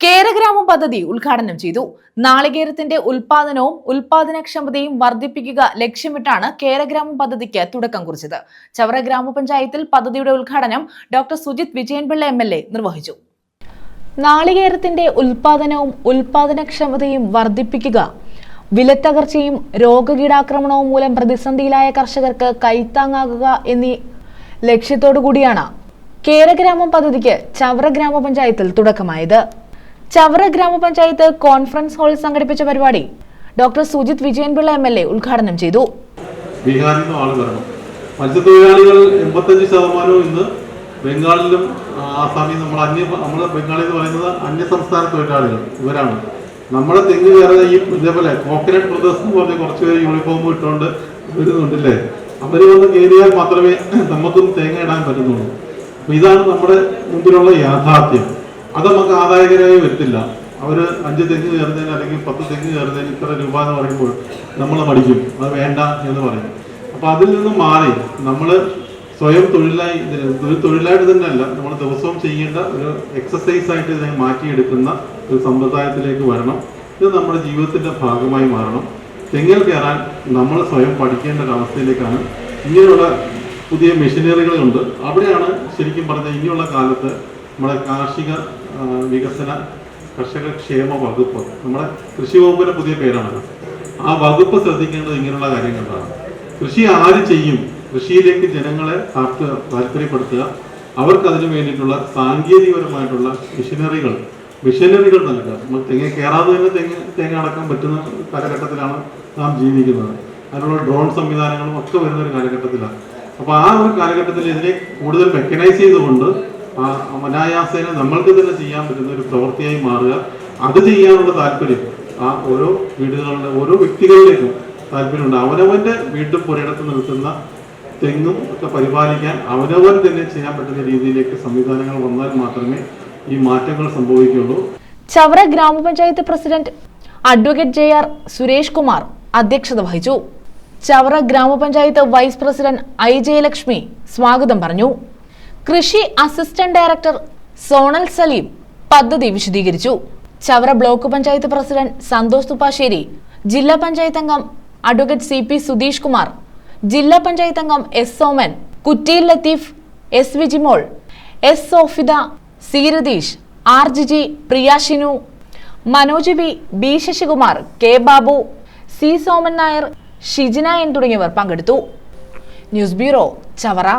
കേരഗ്രാമം പദ്ധതി ഉദ്ഘാടനം ചെയ്തു. നാളികേരത്തിന്റെ ഉൽപാദനവും ഉൽപാദനക്ഷമതയും വർദ്ധിപ്പിക്കുക ലക്ഷ്യമിട്ടാണ് കേരഗ്രാമം പദ്ധതിക്ക് തുടക്കം കുറിച്ചത്. ചവറ ഗ്രാമപഞ്ചായത്തിൽ പദ്ധതിയുടെ ഉദ്ഘാടനം ഡോക്ടർ സുജിത് വിജയൻപിള്ള MLA നിർവഹിച്ചു. നാളികേരത്തിന്റെ ഉൽപാദനവും ഉൽപാദനക്ഷമതയും വർദ്ധിപ്പിക്കുക, വിലത്തകർച്ചയും രോഗകീടാക്രമണവും മൂലം പ്രതിസന്ധിയിലായ കർഷകർക്ക് കൈത്താങ്ങാകുക എന്നീ ലക്ഷ്യത്തോടുകൂടിയാണ് കേരഗ്രാമം പദ്ധതിക്ക് ചവറ ഗ്രാമപഞ്ചായത്തിൽ തുടക്കമായത്. ചവറ ഗ്രാമപഞ്ചായത്ത് കോൺഫറൻസ് ഹാളിൽ സംഘടിപ്പിച്ച പരിപാടി ഡോക്ടർ സുജിത് വിജയൻപിള്ള MLA ഉദ്ഘാടനം ചെയ്തു. ബീഹാറിൽ നിന്ന് ആള് വരണം. മത്സ്യത്തൊഴിലാളികൾ 85% ഇന്ന് ബംഗാളിലും ആസാമിൽ നമ്മൾ ബംഗാളി എന്ന് പറയുന്നത് അന്യസംസ്ഥാന തൊഴിലാളികൾ ഇവരാണ്. നമ്മളെ തെങ്ങ് കയറുന്ന ഈ ഇതേപോലെ കോക്കനട്ട് ബ്രദേഴ്സ് എന്ന് പറഞ്ഞ കുറച്ച് പേര് യൂണിഫോം ഇട്ടുകൊണ്ട് വരുന്നുണ്ടല്ലേ, അവർ വന്ന് കയറിയാൽ മാത്രമേ നമുക്കും തേങ്ങ ഇടാൻ പറ്റുന്നുള്ളൂ. അപ്പൊ ഇതാണ് നമ്മുടെ മുമ്പിലുള്ള യാഥാർത്ഥ്യം. അത് നമുക്ക് ആദായകരമായി വരത്തില്ല. അവർ 5 തെങ്ങ് കയറുന്നതിന് അല്ലെങ്കിൽ 10 തെങ്ങ് കയറുന്നതിന് ഇത്ര രൂപ എന്ന് പറയുമ്പോൾ നമ്മൾ മടിക്കും, അത് വേണ്ട എന്ന് പറയും. അപ്പൊ അതിൽ നിന്നും മാറി നമ്മൾ സ്വയം തൊഴിലായിട്ട് തന്നെയല്ല, നമ്മൾ ദിവസവും ചെയ്യേണ്ട ഒരു എക്സസൈസ് ആയിട്ട് ഇതിനെ മാറ്റിയെടുക്കുന്ന ഒരു സമ്പ്രദായത്തിലേക്ക് വരണം. ഇത് നമ്മുടെ ജീവിതത്തിന്റെ ഭാഗമായി മാറണം. തെങ്ങിൽ കയറാൻ നമ്മൾ സ്വയം പഠിക്കേണ്ട ഒരു അവസ്ഥയിലേക്കാണ്. ഇങ്ങനെയുള്ള പുതിയ മെഷീനറികളുണ്ട്. അവിടെയാണ് ശരിക്കും പറഞ്ഞാൽ ഇനിയുള്ള കാലത്ത് നമ്മുടെ കാർഷിക വികസന കർഷക ക്ഷേമ വകുപ്പ്, നമ്മുടെ കൃഷി വകുപ്പിന്റെ പുതിയ പേരാണ്. ആ വകുപ്പ് ശ്രദ്ധിക്കേണ്ടത് ഇങ്ങനെയുള്ള കാര്യങ്ങളാണ്. കൃഷി ആര് ചെയ്യും? കൃഷിയിലേക്ക് ജനങ്ങളെ താല്പര്യപ്പെടുത്തുക, അവർക്ക് അതിനു വേണ്ടിയിട്ടുള്ള സാങ്കേതികപരമായിട്ടുള്ള മിഷനറികൾ നൽകുക. നമ്മൾ തെങ്ങ് കയറാതെ തന്നെ തേങ്ങ അടക്കാൻ പറ്റുന്ന കാലഘട്ടത്തിലാണ് നാം ജീവിക്കുന്നത്. അതിനുള്ള ഡ്രോൺ സംവിധാനങ്ങളും ഒക്കെ വരുന്ന ഒരു കാലഘട്ടത്തിലാണ്. അപ്പൊ ആ ഒരു കാലഘട്ടത്തിൽ ഇതിനെ കൂടുതൽ മെക്കനൈസ് ചെയ്തുകൊണ്ട് അനായാസേന നമ്മൾക്ക് തന്നെ ചെയ്യാൻ പറ്റുന്ന ഒരു പ്രവൃത്തിയായി മാറുക. അത് ചെയ്യാനുള്ള താല്പര്യം ആ ഓരോ വീടുകളുടെ ഓരോ വ്യക്തികളിലേക്കും താല്പര്യമുണ്ട്. അവനവന്റെ വീട്ടിൽ പുരയിടത്ത് നിൽക്കുന്ന തെങ്ങും ഒക്കെ പരിപാലിക്കാൻ അവനവൻ തന്നെ ചെയ്യാൻ പറ്റുന്ന രീതിയിലേക്ക് സംവിധാനങ്ങൾ വന്നാൽ മാത്രമേ ഈ മാറ്റങ്ങൾ സംഭവിക്കുള്ളൂ. ചവറ ഗ്രാമപഞ്ചായത്ത് president advocate JR Suresh Kumar അധ്യക്ഷത വഹിച്ചു. ചവറ ഗ്രാമപഞ്ചായത്ത് വൈസ് പ്രസിഡന്റ് I ജയലക്ഷ്മി സ്വാഗതം പറഞ്ഞു. കൃഷി അസിസ്റ്റന്റ് ഡയറക്ടർ സോണൽ സലീം പദ്ധതി വിശദീകരിച്ചു. ചവറ ബ്ലോക്ക് പഞ്ചായത്ത് പ്രസിഡന്റ് സന്തോഷ് തുപ്പാശ്ശേരി, ജില്ലാ പഞ്ചായത്ത് അംഗം അഡ്വക്കേറ്റ് CP സുധീഷ് കുമാർ, ജില്ലാ പഞ്ചായത്ത് അംഗം S സോമൻ, കുറ്റിയിൽ Latheef, S Vijimol, S Sofida, C Ratheesh, R Jiji, പ്രിയ Shinu, Manoj B Sasikumar, K Babu, C Soman Nair, Shijina N തുടങ്ങിയവർ പങ്കെടുത്തു. News bureau, Chavara.